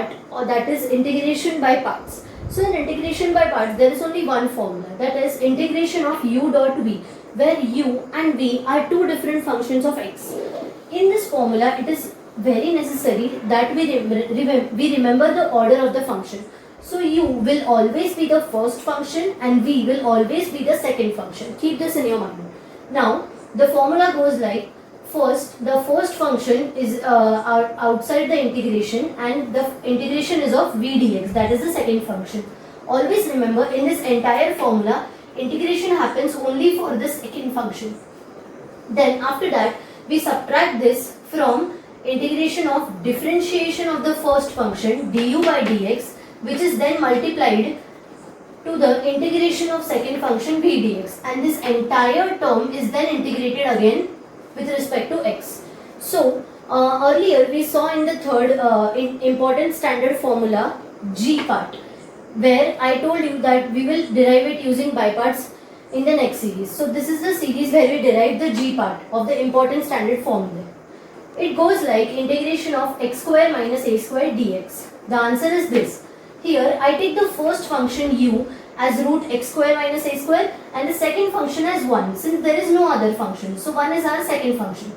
part, or that is integration by parts. So in integration by parts, there is only one formula, that is integration of u dot v, where u and v are two different functions of x. In this formula, it is very necessary that we remember the order of the function. So u will always be the first function and v will always be the second function. Keep this in your mind. Now, the formula goes like, first, the first function is outside the integration, and the integration is of v dx, that is the second function. Always remember, in this entire formula, integration happens only for the second function. Then after that, we subtract this from integration of differentiation of the first function du by dx, which is then multiplied to the integration of second function v dx, and this entire term is then integrated again with respect to x. So earlier we saw in the third important standard formula g part, where I told you that we will derive it using by parts in the next series. So this is the series where we derive the g part of the important standard formula. It goes like integration of x square minus a square dx. The answer is this. Here I take the first function u as root x square minus a square and the second function as 1, since there is no other function. So 1 is our second function.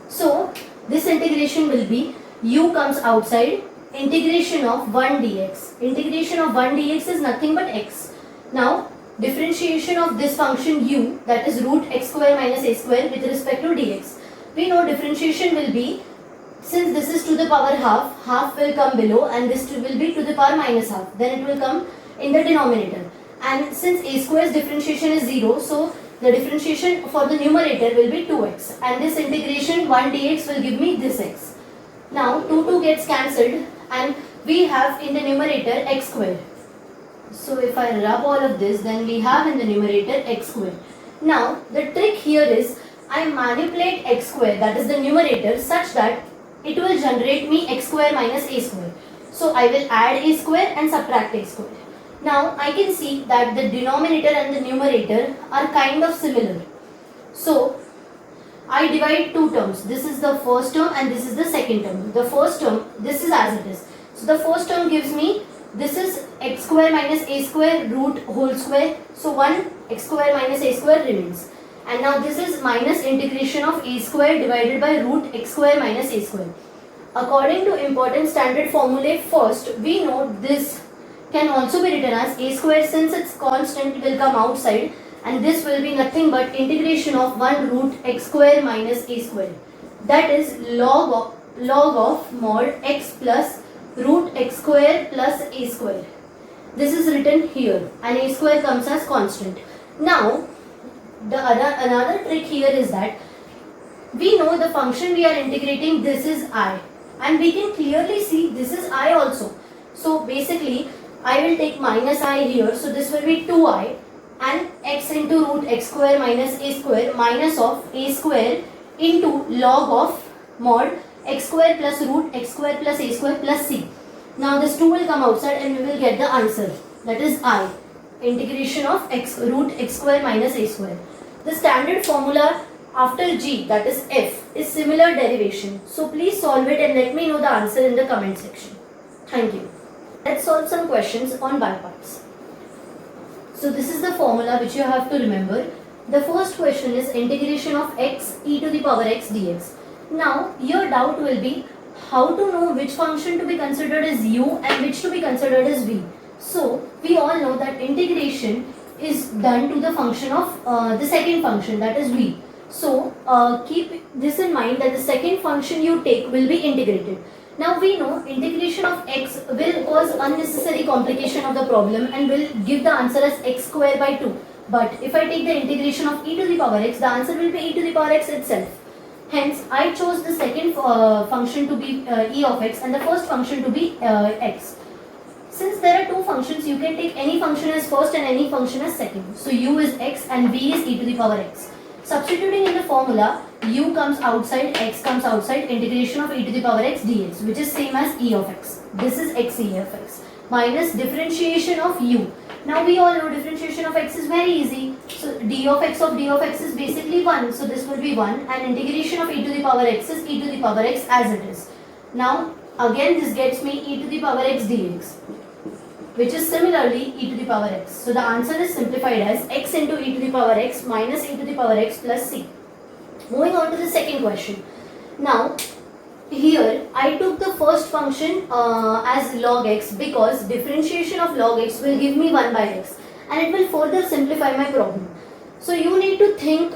So this integration will be u comes outside, integration of 1 dx. Integration of 1 dx is nothing but x. Now differentiation of this function u, that is root x square minus a square with respect to dx. We know differentiation will be, since this is to the power half, half will come below and this will be to the power minus half. Then it will come in the denominator. And since a square's differentiation is 0, so the differentiation for the numerator will be 2x. And this integration 1 dx will give me this x. Now 2 gets cancelled and we have in the numerator x square. So if I rub all of this, then we have in the numerator x square. Now the trick here is, I manipulate x square, that is the numerator, such that it will generate me x square minus a square. So I will add a square and subtract a square. Now I can see that the denominator and the numerator are kind of similar. So I divide two terms. This is the first term and this is the second term. The first term, this is as it is. So the first term gives me, this is x square minus a square root whole square. So 1 x square minus a square remains. And now this is minus integration of a square divided by root x square minus a square. According to important standard formulae, first we know this can also be written as a square, since its constant will come outside, and this will be nothing but integration of 1 root x square minus a square. That is log of mod x plus root x square plus a square. This is written here and a square comes as constant. Now another trick here is that we know the function we are integrating, this is I, and we can clearly see this is I also. So basically I will take minus I here, so this will be 2i and x into root x square minus a square minus of a square into log of mod x square plus root x square plus a square plus c. Now this 2 will come outside and we will get the answer, that is I, integration of x root x square minus a square. The standard formula after g, that is f, is similar derivation. So please solve it and let me know the answer in the comment section. Thank you. Let's solve some questions on by parts. So this is the formula which you have to remember. The first question is integration of x e to the power x dx. Now your doubt will be how to know which function to be considered as u and which to be considered as v. So we all know that integration is done to the function of the second function, that is v. So keep this in mind that the second function you take will be integrated. Now we know integration of x will cause unnecessary complication of the problem and will give the answer as x square by 2. But if I take the integration of e to the power x, the answer will be e to the power x itself. Hence I chose the second function to be e of x and the first function to be x. Since there are two functions, you can take any function as first and any function as second. So u is x and v is e to the power x. Substituting in the formula, u comes outside, x comes outside, integration of e to the power x dx, which is same as e of x. This is x e of x minus differentiation of u. Now we all know differentiation of x is very easy. So d of x is basically 1. So this will be 1 and integration of e to the power x is e to the power x as it is. Now again this gets me e to the power x dx, which is similarly e to the power x. So the answer is simplified as x into e to the power x minus e to the power x plus c. Moving on to the second question. Now here I took the first function as log x because differentiation of log x will give me 1 by x and it will further simplify my problem. So you need to think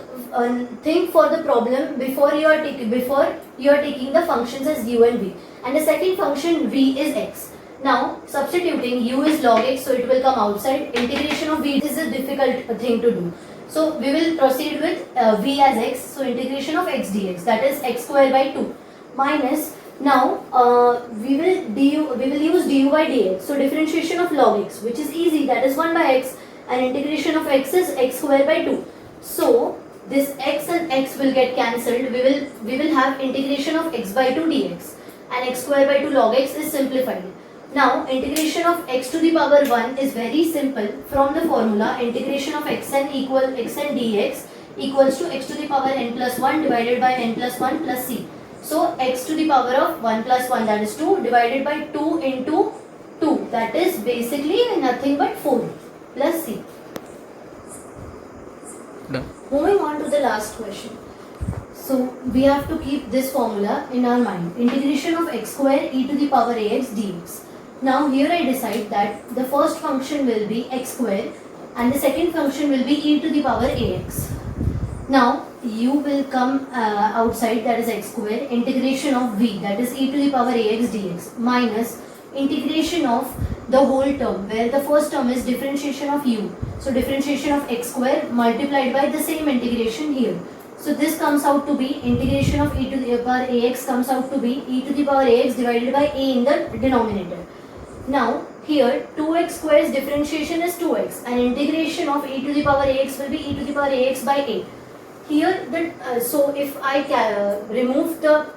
for the problem before you are taking the functions as u and v, and the second function v is x. Now substituting u is log x, so it will come outside. Integration of v is a difficult thing to do. So we will proceed with v as x. So integration of x dx, that is x square by 2 minus, now we will use du by dx. So differentiation of log x, which is easy, that is 1 by x, and integration of x is x square by 2. So this x and x will get cancelled. We will have integration of x by 2 dx, and x square by 2 log x is simplified. Now integration of x to the power 1 is very simple. From the formula, integration of xn dx equals to x to the power n plus 1 divided by n plus 1 plus c. So x to the power of 1 plus 1, that is 2, divided by 2 into 2, that is basically nothing but 4 plus c. Done. Moving on to the last question. So we have to keep this formula in our mind. Integration of x square e to the power ax dx. Now here I decide that the first function will be x square and the second function will be e to the power ax. Now u will come outside, that is x square, integration of v, that is e to the power ax dx, minus integration of the whole term, where the first term is differentiation of u. So differentiation of x square multiplied by the same integration here. So this comes out to be integration of e to the power ax comes out to be e to the power ax divided by a in the denominator. Now here 2x square's differentiation is 2x and integration of e to the power ax will be e to the power ax by a. Here so if I remove the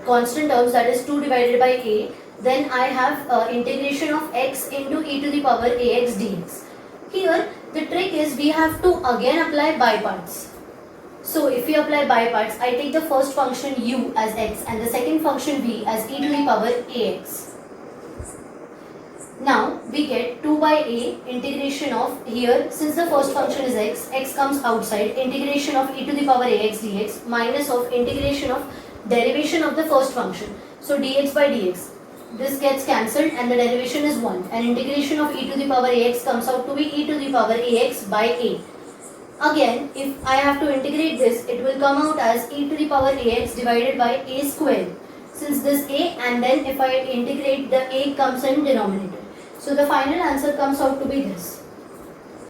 constant terms, that is 2 divided by a, then I have integration of x into e to the power ax dx. Here the trick is we have to again apply by parts. So if we apply by parts, I take the first function u as x and the second function v as e to the power ax. Now we get 2 by a integration of, here since the first function is x, x comes outside, integration of e to the power ax dx minus of integration of derivation of the first function. So dx by dx, this gets cancelled and the derivation is 1, and integration of e to the power ax comes out to be e to the power ax by a. Again, if I have to integrate this, it will come out as e to the power ax divided by a square, since this a, and then if I integrate, the a comes in denominator. So the final answer comes out to be this.